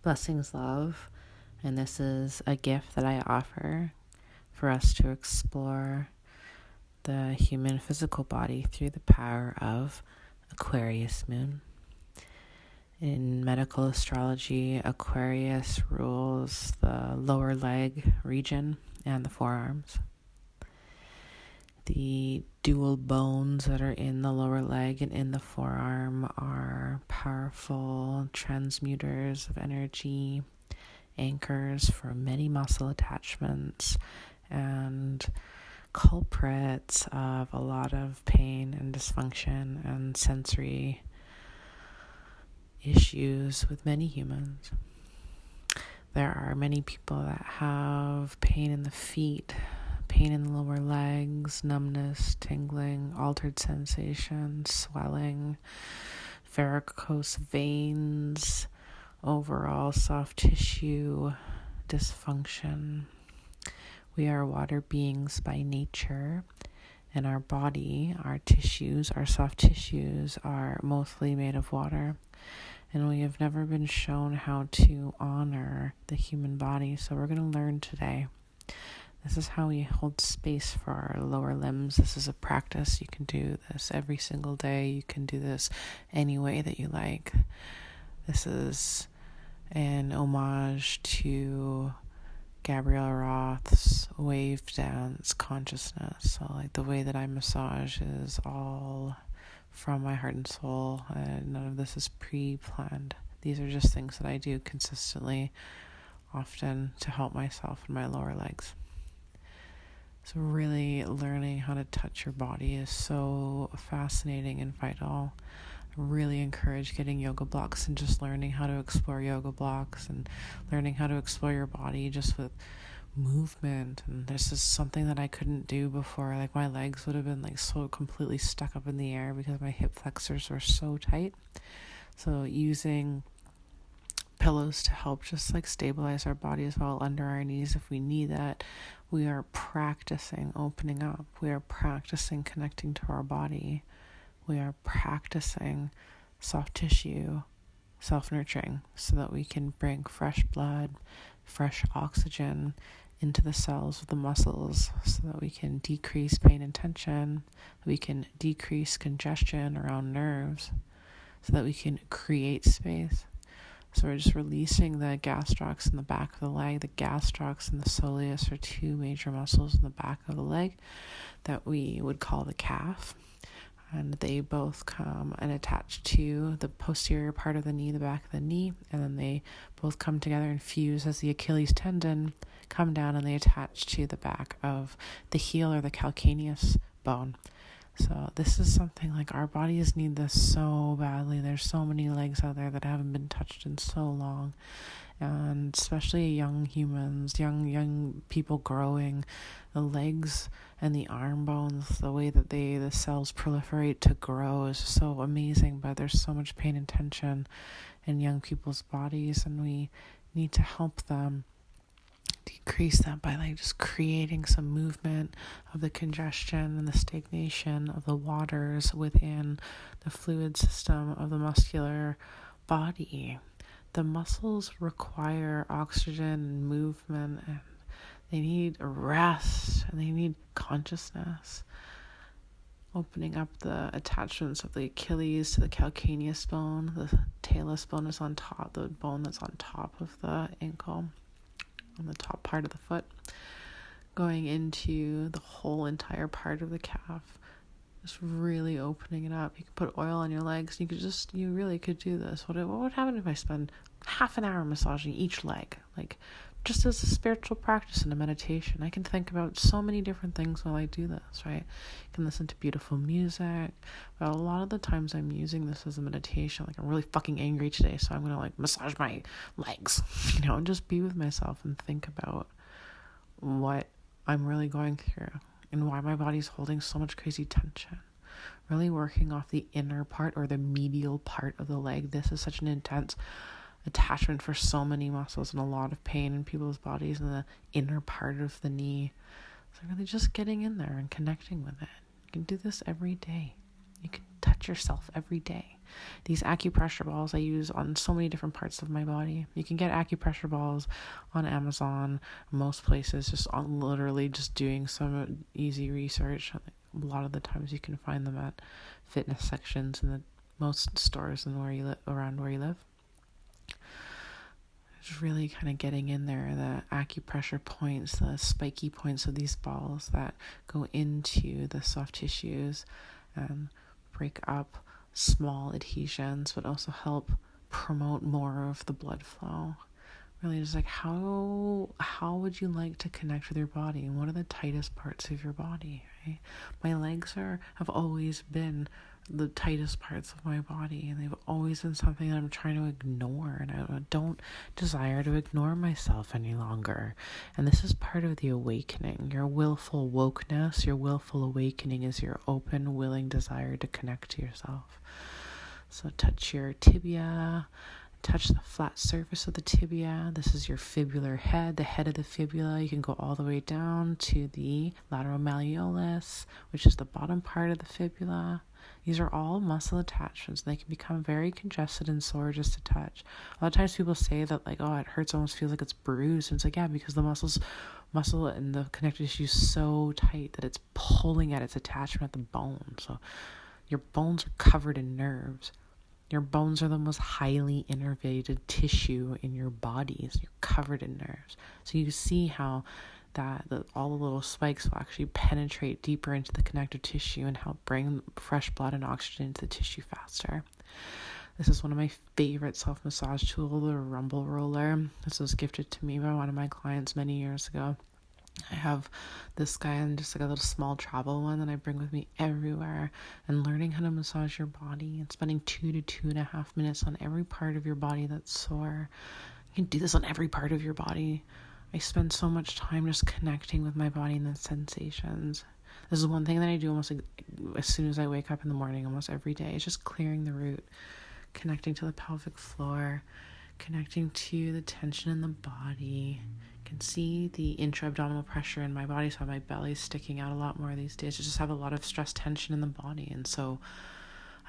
Blessings, love, and this is a gift that I offer for us to explore the human physical body through the power of Aquarius moon. In medical astrology, Aquarius rules the lower leg region and the forearms. The dual bones that are in the lower leg and in the forearm are powerful transmuters of energy, anchors for many muscle attachments, and culprits of a lot of pain and dysfunction and sensory issues with many humans. There are many people that have pain in the feet, pain in the lower legs, numbness, tingling, altered sensation, swelling, varicose veins, overall soft tissue dysfunction. We are water beings by nature, and our body, our tissues, our soft tissues are mostly made of water. And we have never been shown how to honor the human body, so we're going to learn today. This is how we hold space for our lower limbs. This is a practice. You can do this every single day. You can do this any way that you like. This is an homage to Gabrielle Roth's wave dance consciousness. So like the way that I massage is all from my heart and soul, and none of this is pre-planned. These are just things that I do consistently, often to help myself and my lower legs. So really learning how to touch your body is so fascinating and vital. I really encourage getting yoga blocks and just learning how to explore yoga blocks and learning how to explore your body just with movement. And this is something that I couldn't do before. Like my legs would have been like so completely stuck up in the air because my hip flexors were so tight. So using pillows to help just like stabilize our body as well under our knees if we need that. We are practicing opening up. We are practicing connecting to our body. We are practicing soft tissue self-nurturing so that we can bring fresh blood, fresh oxygen into the cells of the muscles so that we can decrease pain and tension, we can decrease congestion around nerves, so that we can create space. So we're just releasing the gastrocs in the back of the leg. The gastrocs and the soleus are two major muscles in the back of the leg that we would call the calf. And they both come and attach to the posterior part of the knee, the back of the knee, and then they both come together and fuse as the Achilles tendon come down and they attach to the back of the heel or the calcaneus bone. So this is something like our bodies need this so badly. There's so many legs out there that haven't been touched in so long. And especially young humans, young people growing, the legs and the arm bones, the way that the cells proliferate to grow is so amazing, but there's so much pain and tension in young people's bodies, and we need to help them decrease that by like just creating some movement of the congestion and the stagnation of the waters within the fluid system of the muscular body. The muscles require oxygen and movement, and they need rest, and they need consciousness. Opening up the attachments of the Achilles to the calcaneus bone, the talus bone is on top, the bone that's on top of the ankle, on the top part of the foot, going into the whole entire part of the calf. Just really opening it up. You can put oil on your legs. You really could do this. What would happen if I spend half an hour massaging each leg? Like, just as a spiritual practice and a meditation. I can think about so many different things while I do this, right? I can listen to beautiful music. But a lot of the times I'm using this as a meditation. Like, I'm really fucking angry today, so I'm going to like massage my legs, and just be with myself and think about what I'm really going through and why my body's holding so much crazy tension. Really working off the inner part or the medial part of the leg. This is such an intense attachment for so many muscles and a lot of pain in people's bodies in the inner part of the knee. So really just getting in there and connecting with it. You can do this every day. You can touch yourself every day. These acupressure balls I use on so many different parts of my body. You can get acupressure balls on Amazon, most places, just on literally just doing some easy research. A lot of the times you can find them at fitness sections in the most stores and around where you live. Just really kind of getting in there, the acupressure points, the spiky points of these balls that go into the soft tissues and break up small adhesions, but also help promote more of the blood flow. Really just like, how would you like to connect with your body? And what are the tightest parts of your body, right? My legs have always been the tightest parts of my body, and they've always been something that I'm trying to ignore, and I don't desire to ignore myself any longer. And this is part of the awakening. Your willful wokeness, your willful awakening is your open, willing desire to connect to yourself. So touch your tibia, touch the flat surface of the tibia. This is your fibular head, the head of the fibula. You can go all the way down to the lateral malleolus, which is the bottom part of the fibula. These are all muscle attachments. They can become very congested and sore just to touch. A lot of times people say that, like, oh, it hurts, almost feels like it's bruised. And it's like, yeah, because the muscle and the connective tissue is so tight that it's pulling at its attachment at the bone. So your bones are covered in nerves. Your bones are the most highly innervated tissue in your bodies. You're covered in nerves. So you see how all the little spikes will actually penetrate deeper into the connective tissue and help bring fresh blood and oxygen into the tissue faster. This is one of my favorite self-massage tools, the rumble roller. This was gifted to me by one of my clients many years ago. I have this guy and just like a little small travel one that I bring with me everywhere, and learning how to massage your body and spending 2 to 2.5 minutes on every part of your body that's sore. You can do this on every part of your body. I spend so much time just connecting with my body and the sensations. This is one thing that I do almost like as soon as I wake up in the morning, almost every day. It's just clearing the root, connecting to the pelvic floor, connecting to the tension in the body. You can see the intra-abdominal pressure in my body, so my belly's sticking out a lot more these days. I just have a lot of stress tension in the body, and so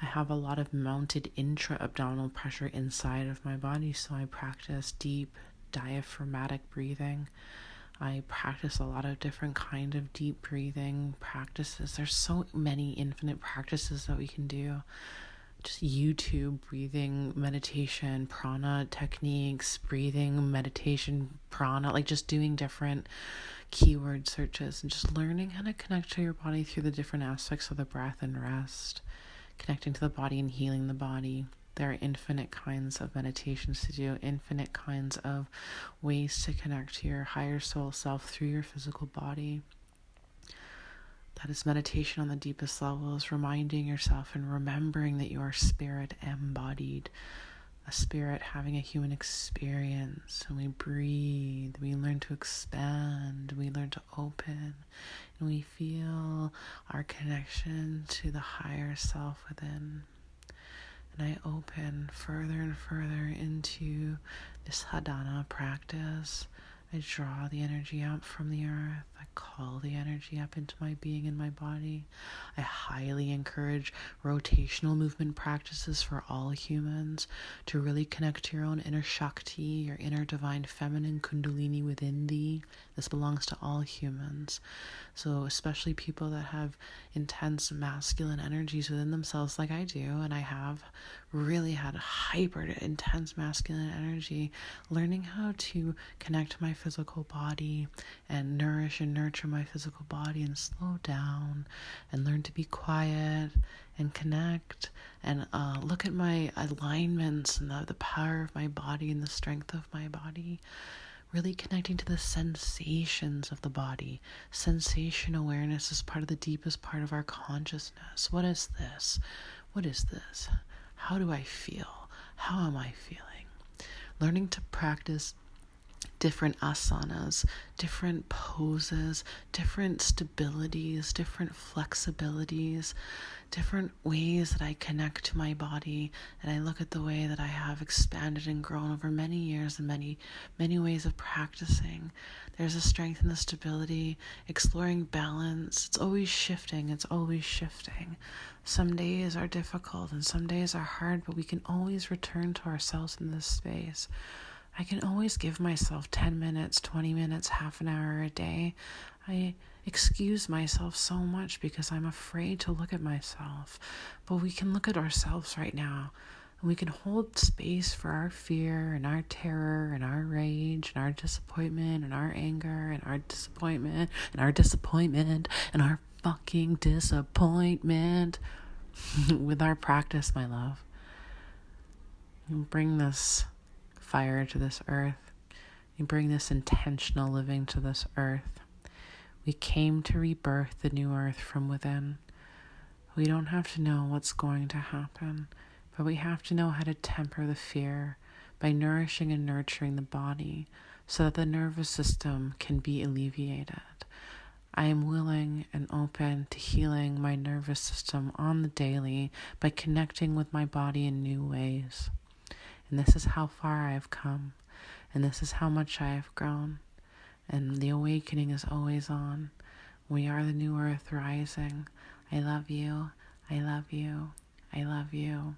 I have a lot of mounted intra-abdominal pressure inside of my body, so I practice deep diaphragmatic breathing. I practice a lot of different kind of deep breathing practices. There's so many infinite practices that we can do. Just YouTube breathing, meditation, prana techniques, breathing, meditation, prana, like just doing different keyword searches and just learning how to connect to your body through the different aspects of the breath and rest, connecting to the body and healing the body. There are infinite kinds of meditations to do, infinite kinds of ways to connect to your higher soul self through your physical body. That is meditation on the deepest levels, reminding yourself and remembering that you are spirit embodied, a spirit having a human experience. And we breathe, we learn to expand, we learn to open, and we feel our connection to the higher self within. And I open further and further into this Hadana practice. I draw the energy out from the earth. I call the energy up into my being and my body. I highly encourage rotational movement practices for all humans to really connect to your own inner Shakti, your inner divine feminine kundalini within thee. This belongs to all humans. So especially people that have intense masculine energies within themselves like I do, and I have really had hyper intense masculine energy, learning how to connect to my physical body and nourish and nurture my physical body and slow down and learn to be quiet and connect and look at my alignments and the power of my body and the strength of my body. Really connecting to the sensations of the body. Sensation awareness is part of the deepest part of our consciousness. What is this? What is this? How do I feel? How am I feeling? Learning to practice different asanas, different poses, different stabilities, different flexibilities, different ways that I connect to my body, and I look at the way that I have expanded and grown over many years and many, many ways of practicing. There's a strength and a stability, exploring balance. It's always shifting. It's always shifting. Some days are difficult and some days are hard, but we can always return to ourselves in this space. I can always give myself 10 minutes, 20 minutes, half an hour a day. I excuse myself so much because I'm afraid to look at myself. But we can look at ourselves right now, and we can hold space for our fear and our terror and our rage and our disappointment and our anger and our disappointment and our disappointment and our fucking disappointment with our practice, my love. You bring this fire to this earth. You bring this intentional living to this earth. We came to rebirth the new earth from within. We don't have to know what's going to happen, but we have to know how to temper the fear by nourishing and nurturing the body so that the nervous system can be alleviated. I am willing and open to healing my nervous system on the daily by connecting with my body in new ways. And this is how far I have come, and this is how much I have grown, and the awakening is always on. We are the new earth rising. I love you. I love you. I love you.